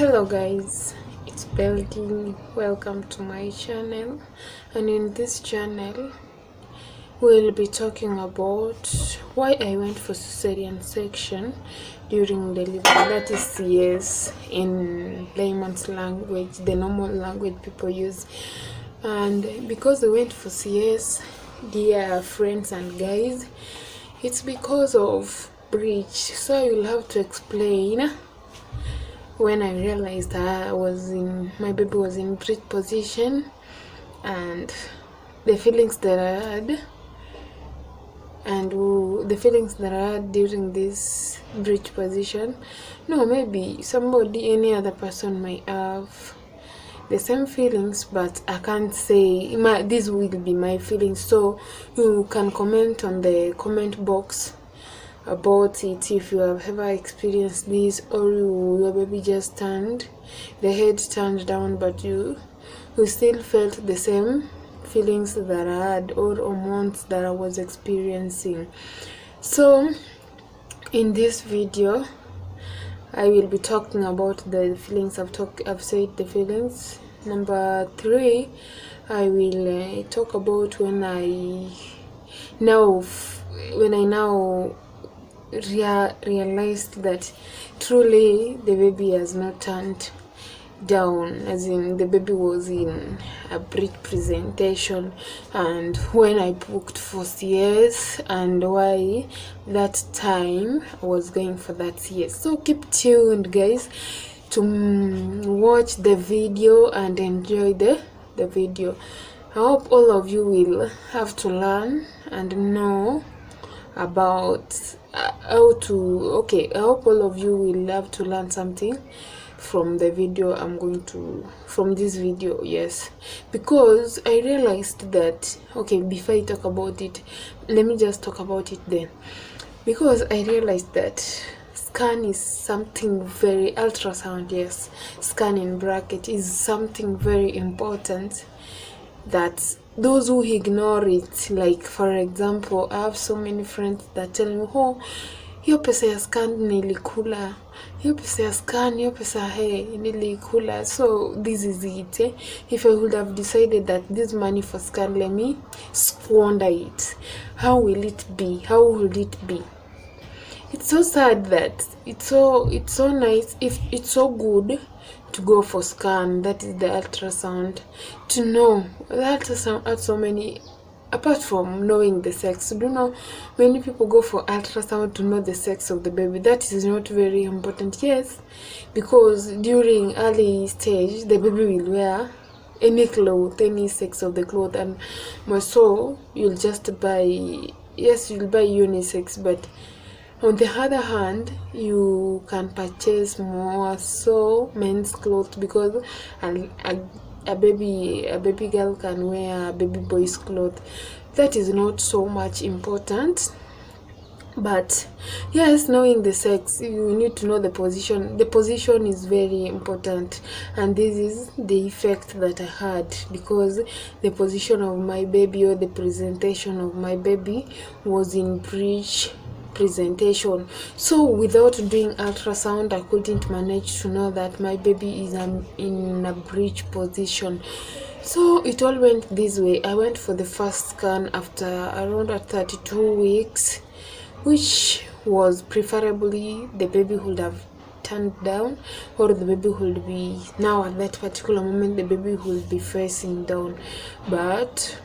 Hello guys, it's Belgy. Welcome to my channel, and in this channel we'll be talking about why I went for cesarean section during delivery. That is CS in layman's language, the normal language people use. And because I went for CS, dear friends and guys, it's because of Breech. So I will have to explain when I realized my baby was in breech position, and the feelings that I had during this breech position. No, maybe any other person might have the same feelings, but I can't say this will be my feelings. So you can comment on the comment box about it if you have ever experienced this, or your baby just the head turned down, but you still felt the same feelings that I had, or hormones that I was experiencing. So in this video I will be talking about the feelings. I've said the feelings. Number 3, I will talk about when I now realized that truly the baby has not turned down, as in the baby was in a breech presentation, and when I booked for CS and why that time I was going for that CS. So keep tuned guys to watch the video and enjoy the video. I hope all of you will have to learn and know about I hope all of you will have to learn something from the video from this video. Yes, because I realized that, before I talk about it, let me just talk about it then, because I realized that scan is something very ultrasound, yes, scan in bracket, is something very important that those who ignore it, like for example, I have so many friends that tell me, hiyo pesa ya scan nilikula, hiyo pesa ya scan, hiyo pesa nilikula. So this is it. If I would have decided that this money for scan, let me squander it, how will it be? How would it be? It's so sad that it's so nice, if it's so good to go for scan, that is the ultrasound, to know the ultrasound has so many, apart from knowing the sex. Do you know many people go for ultrasound to know the sex of the baby? That is not very important, yes, because during early stage the baby will wear any cloth, any sex of the cloth, and so you'll just buy, you'll buy unisex, but on the other hand, you can purchase more men's clothes, because a baby girl can wear a baby boy's clothes. That is not so much important. But yes, knowing the sex, you need to know the position. The position is very important, and this is the effect that I had, because the position of my baby, or the presentation of my baby, was in breech presentation. So without doing ultrasound, I couldn't manage to know that my baby is in a breech position. So it all went this way. I went for the first scan after around 32 weeks, which was preferably the baby would have turned down, or the baby would be, now at that particular moment the baby would be facing down. But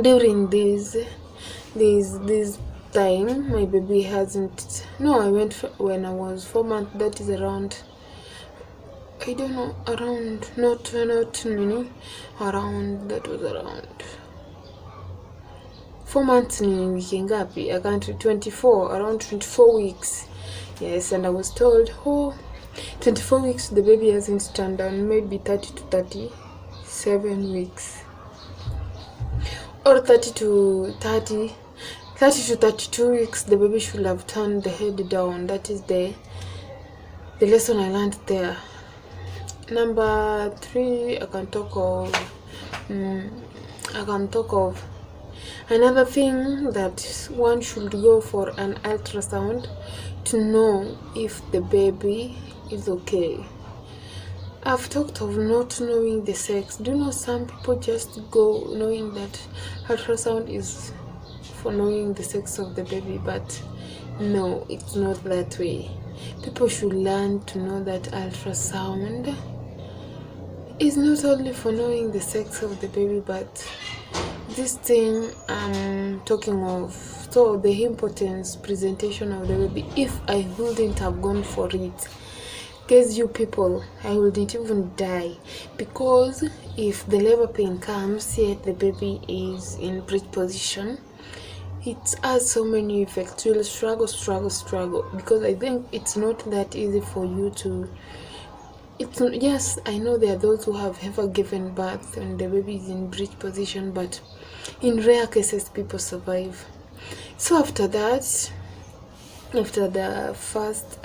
during this time, my baby hasn't. No, I went when I was 4 months. That is around, I don't know, around not many, around, that was around 4 months ni wiki ngapi? I can't, 24, around 24 weeks. Yes, and I was told, 24 weeks the baby hasn't turned down, maybe 30 to 37 weeks, or 30 to 32 weeks the baby should have turned the head down. That is the lesson I learned there. Number 3, I can talk of another thing, that one should go for an ultrasound to know if the baby is okay. I've talked of not knowing the sex. Do you know some people just go knowing that ultrasound is for knowing the sex of the baby, but no, it's not that way. People should learn to know that ultrasound is not only for knowing the sex of the baby, but this thing I'm talking of, so the importance presentation of the baby. If I wouldn't have gone for it, guess you people, I wouldn't even die, because if the labor pain comes yet the baby is in breech position, it has so many effects. You'll struggle, because I think it's not that easy for you to, it's, yes, I know there are those who have ever given birth and the baby is in breech position, but in rare cases people survive. So after that, after the first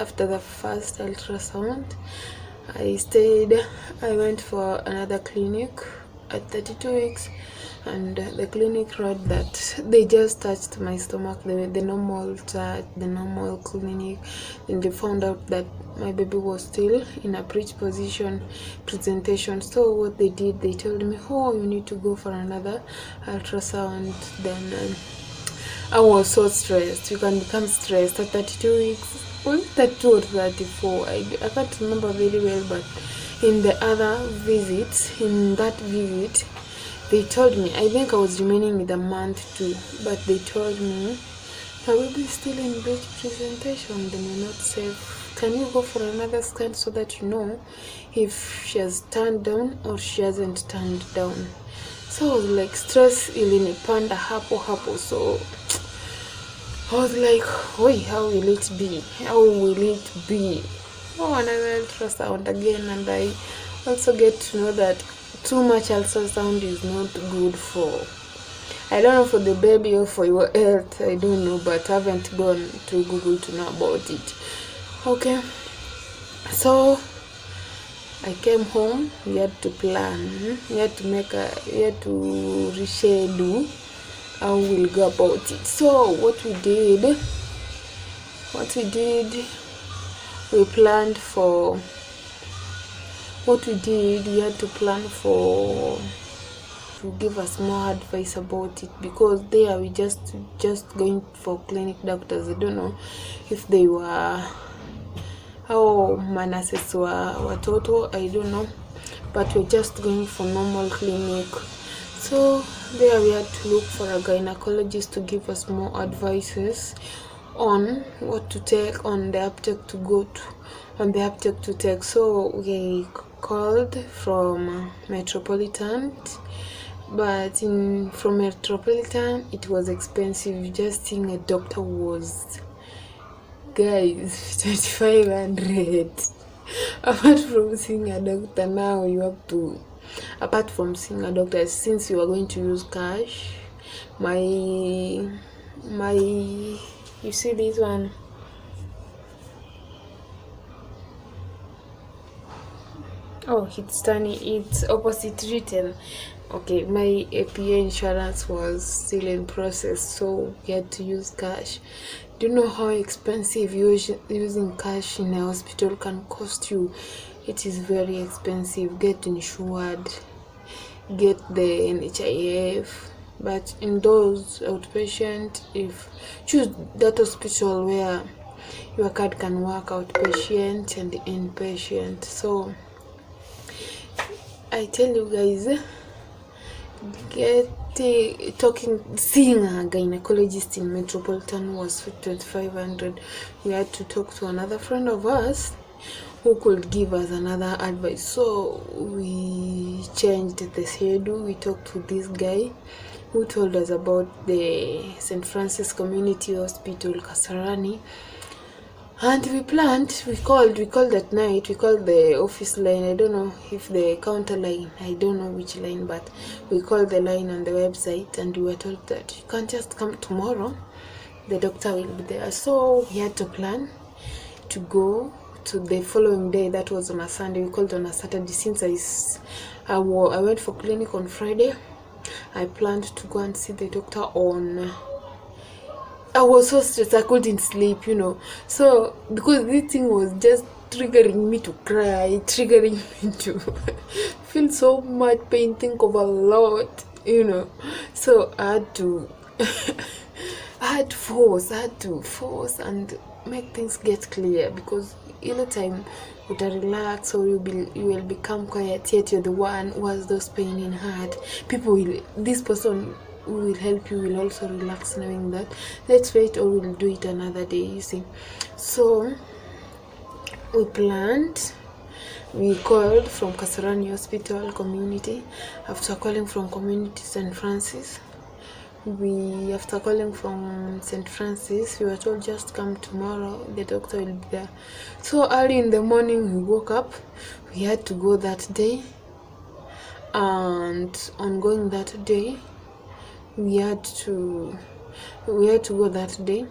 ultrasound, I went for another clinic at 32 weeks, and the clinic wrote that they just touched my stomach, the normal touch, the normal clinic, and they found out that my baby was still in a breech position presentation. So what they did, they told me, oh, you need to go for another ultrasound. Then I was so stressed. You can become stressed at 32 weeks. Was it 32 or 34? I can't remember very well, but in that visit, they told me, I think I was remaining with a month too, but they told me, her baby is still in breech presentation, then you're not safe. Can you go for another scan so that you know if she has turned down or she hasn't turned down? So I was like, stress ilinipanda hapo. So I was like, oi, how will it be? Oh, another ultrasound again, and I also get to know that too much ultrasound is not good for, I don't know, for the baby or for your health, I don't know, but I haven't gone to Google to know about it. Okay, so I came home. We had to plan, we had to reschedule how we'll go about it. So what we did, we planned for, we had to plan for, to give us more advice about it, because there we just going for clinic doctors. I don't know if they were, how manases were watoto, I don't know, but we're just going for normal clinic. So there we had to look for a gynecologist to give us more advices on what to take, on the uptake to go to, on the uptake to take. So we called from Metropolitan, but from Metropolitan it was expensive. Just seeing a doctor was, guys, 2,500. Apart from seeing a doctor, now you have to, apart from seeing a doctor, since you are going to use cash, my you see this one, oh, it's opposite written. Okay, my APA insurance was still in process, so we had to use cash. Do you know how expensive using cash in a hospital can cost you? It is very expensive. Get insured, get the NHIF, but in those outpatient, if choose that hospital where your card can work outpatient and inpatient. So I tell you guys, seeing a gynecologist in Metropolitan was 2,500. We had to talk to another friend of us who could give us another advice. So we changed the schedule. We talked to this guy who told us about the St. Francis Community Hospital, Kasarani. And we planned, we called at night, we called the office line. I don't know if the counter line, I don't know which line, but we called the line on the website, and we were told that you can't just come tomorrow, the doctor will be there. So we had to plan to go to the following day. That was on a Sunday. We called on a Saturday. Since I went for clinic on Friday, I planned to go and see the doctor on, I was so stressed, I couldn't sleep, So because this thing was just triggering me to cry, triggering me to feel so much pain, think of a lot, So I had to I had to force and make things get clear, because any time you relax or you will become quiet, yet you're the one who has those pain in heart. This person who will help you will also relax, knowing that let's wait or we'll do it another day, you see. So we planned. We called from Kasarani Hospital community. After calling from community St. Francis, after calling from St. Francis, we were told just come tomorrow, the doctor will be there. So early in the morning we woke up. We had to go that day, and on going that day, we had to go that day.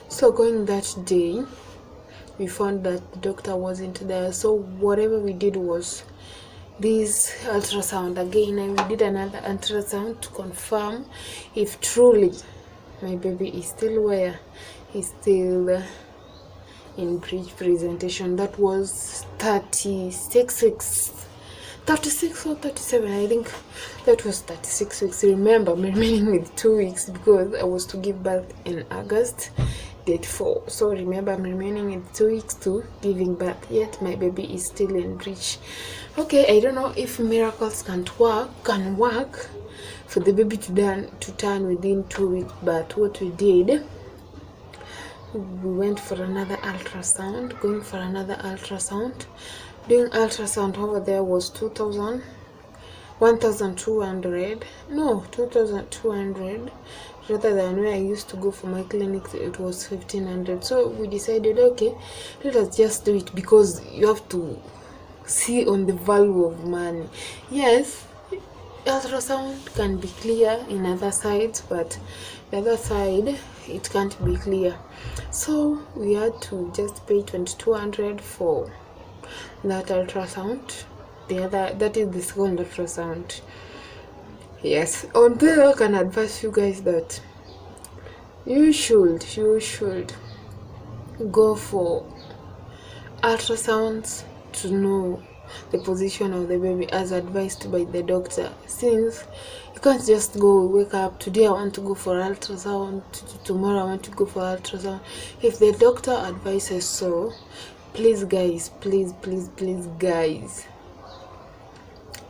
So going that day, we found that the doctor wasn't there. So whatever we did was this ultrasound again, and we did another ultrasound to confirm if truly my baby is still where he's still in breech presentation. That was 36 weeks, 36 or 37, I think that was 36 weeks. Remember, I'm remaining with 2 weeks because I was to give birth in August date 4. So remember, I'm remaining in 2 weeks to giving birth, yet my baby is still in breech. Okay, I don't know if miracles can work for the baby to turn within 2 weeks, but what we did, we went for another ultrasound. Going for another ultrasound, doing ultrasound over there was 1,200, rather than where I used to go for my clinic. It was 1,500. So we decided, okay, let us just do it, because you have to see on the value of money. Yes, ultrasound can be clear in other sides, but the other side it can't be clear. So we had to just pay 2,200 for that ultrasound. That is the second ultrasound. Yes, although I can advise you guys that you should go for ultrasounds to know the position of the baby as advised by the doctor, since you can't just wake up today I want to go for ultrasound, tomorrow I want to go for ultrasound. If the doctor advises so, please guys, please guys,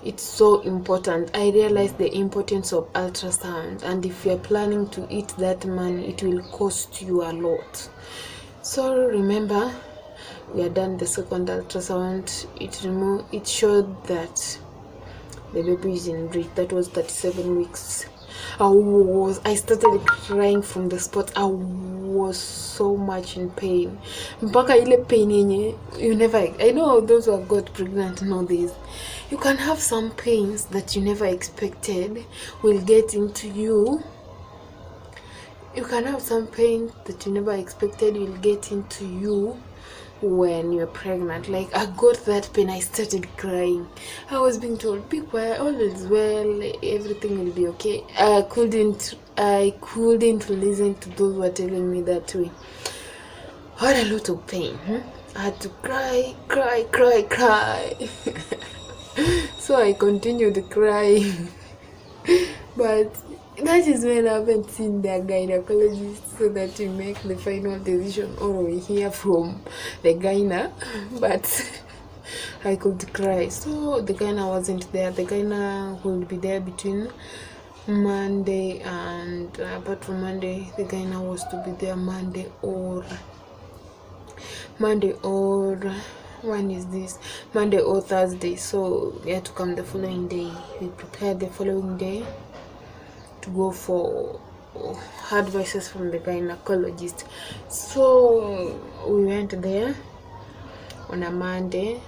it's so important. I realize the importance of ultrasound, and if you're planning to eat that money, it will cost you a lot. So remember, we had done the second ultrasound. It showed that the baby is in breech. That was 37 weeks. I started crying from the spot. I was so much in pain. Mpaka ile pain yenye I know those who have got pregnant know this. You can have some pains that you never expected will get into you. You can have some pain that you never expected will get into you when you're pregnant. Like, I got that pain, I started crying. I was being told, be quiet, all is well, everything will be okay. I couldn't listen to those who were telling me that way. I had a lot of pain. I had to cry. So I continued crying. But that is when I haven't seen the gynecologist, so that we make the final decision, or we hear from the gyna. But I could cry. So the gyna wasn't there. The gyna would be there between Monday and apart from Monday, the gyna was to be there Monday or when is this? Monday or Thursday. So we had to come the following day. We prepared the following day to go for advices from the gynecologist. So we went there on a Monday,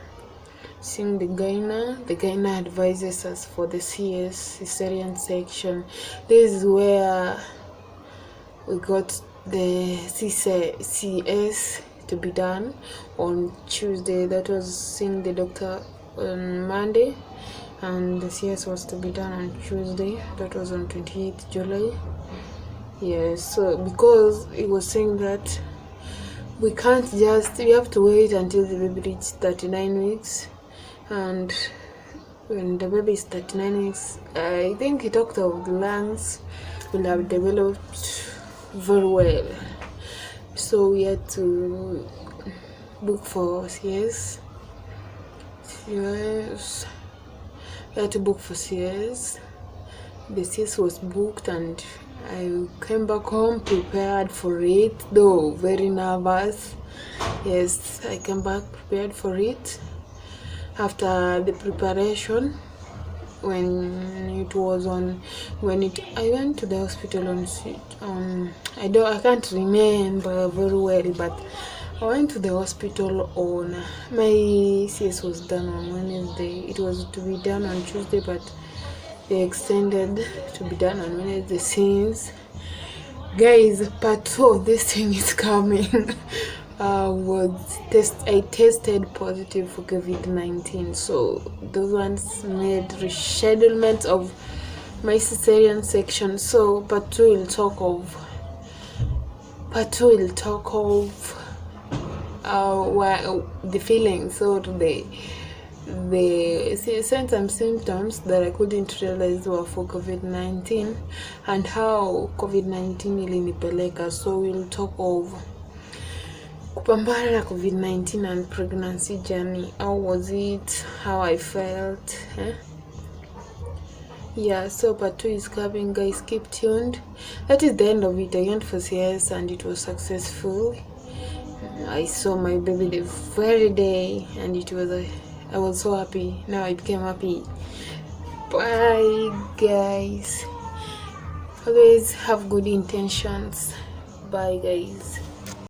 seeing the gyna. The gyna advises us for the CS, cesarean section. This is where we got the CS to be done on Tuesday. That was seeing the doctor on Monday, and the CS was to be done on Tuesday. That was on 28th July. Yes, so because he was saying that we have to wait until the baby reaches 39 weeks. And when the baby is 39 weeks, I think he talked of the lungs will have developed very well. So we had to book for CS. Yes, we had to book for CS. The CS was booked and I came back home prepared for it, though very nervous. Yes, I came back prepared for it. After the preparation, I went to the hospital I can't remember very well, but I went to the hospital on my CS was done on Wednesday. It was to be done on Tuesday, but they extended to be done on Wednesday. Since, guys, part 2 of this thing is coming. I tested positive for COVID-19, so those ones made reschedulement of my cesarean section. So part 2 will talk of the feelings or the signs and symptoms that I couldn't realize were for COVID-19 and how COVID-19 ilinipeleka. So we'll talk of kupambana na COVID-19 and pregnancy journey. How was it? How I felt? Yeah, so part 2 is coming, guys. Keep tuned. That is the end of it. I went for CS and it was successful. I saw my baby the very day and I was so happy. Now I became happy. Bye, guys. Always have good intentions. Bye, guys.